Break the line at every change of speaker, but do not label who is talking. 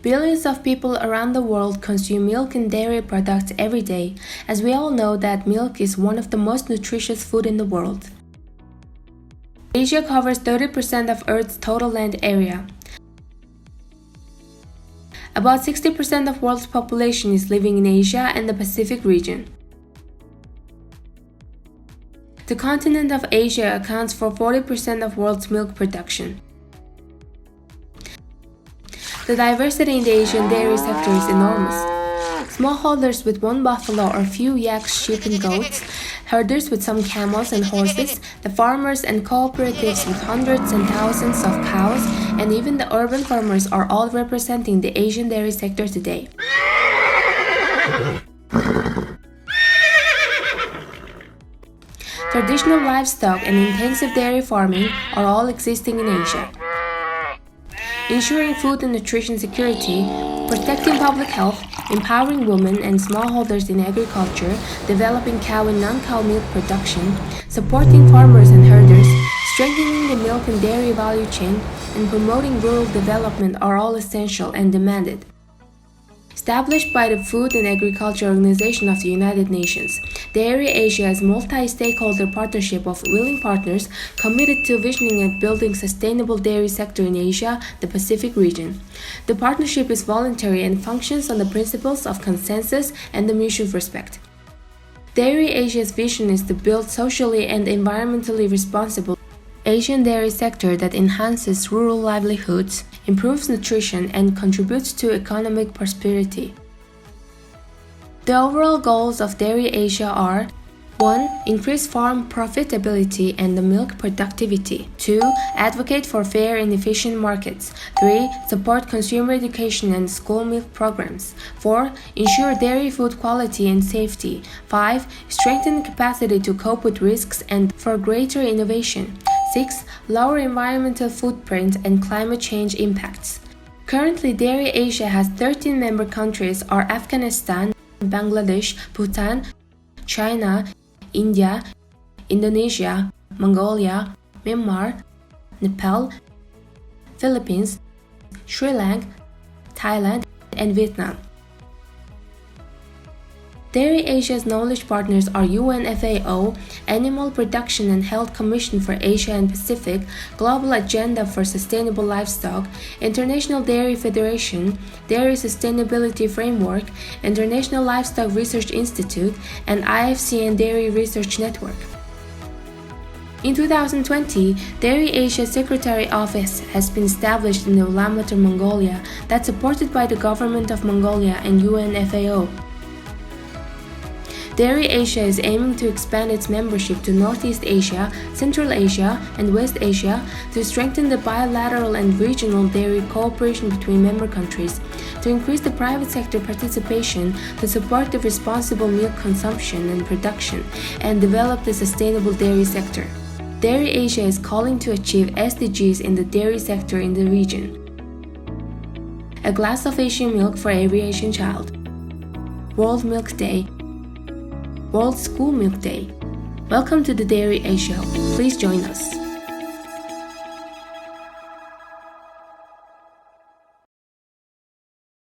Billions of people around the world consume milk and dairy products every day, as we all know that milk is one of the most nutritious food in the world. Asia covers 30% of Earth's total land area. About 60% of world's population is living in Asia and the Pacific region. The continent of Asia accounts for 40% of world's milk production. The diversity in the Asian dairy sector is enormous. Smallholders with one buffalo or few yaks, sheep and goats, herders with some camels and horses, the farmers and cooperatives with hundreds and thousands of cows, and even the urban farmers are all representing the Asian dairy sector today. Traditional livestock and intensive dairy farming are all existing in Asia. Ensuring food and nutrition security, protecting public health, empowering women and smallholders in agriculture, developing cow and non-cow milk production, supporting farmers and herders, strengthening the milk and dairy value chain, and promoting rural development are all essential and demanded. Established by the Food and Agriculture Organization of the United Nations, Dairy Asia is a multi-stakeholder partnership of willing partners committed to visioning and building sustainable dairy sector in Asia, the Pacific region. The partnership is voluntary and functions on the principles of consensus and the mutual respect. Dairy Asia's vision is to build socially and environmentally responsible Asian dairy sector that enhances rural livelihoods, improves nutrition, and contributes to economic prosperity. The overall goals of Dairy Asia are 1. Increase farm profitability and the milk productivity. 2. Advocate for fair and efficient markets. 3. Support consumer education and school milk programs. 4. Ensure dairy food quality and safety. 5. Strengthen capacity to cope with risks and for greater innovation. 6. Lower environmental footprint and climate change impacts. Currently, Dairy Asia has 13 member countries are Afghanistan, Bangladesh, Bhutan, China, India, Indonesia, Mongolia, Myanmar, Nepal, Philippines, Sri Lanka, Thailand, and Vietnam. Dairy Asia's knowledge partners are UNFAO, Animal Production and Health Commission for Asia and Pacific, Global Agenda for Sustainable Livestock, International Dairy Federation, Dairy Sustainability Framework, International Livestock Research Institute, and IFCN Dairy Research Network. In 2020, Dairy Asia Secretary Office has been established in Ulaanbaatar, Mongolia, that's supported by the Government of Mongolia and UNFAO. Dairy Asia is aiming to expand its membership to Northeast Asia, Central Asia, and West Asia to strengthen the bilateral and regional dairy cooperation between member countries, to increase the private sector participation, to support the responsible milk consumption and production, and develop the sustainable dairy sector. Dairy Asia is calling to achieve SDGs in the dairy sector in the region. A glass of Asian milk for every Asian child. World Milk Day. World School Milk Day. Welcome to the Dairy Asia. Please join us.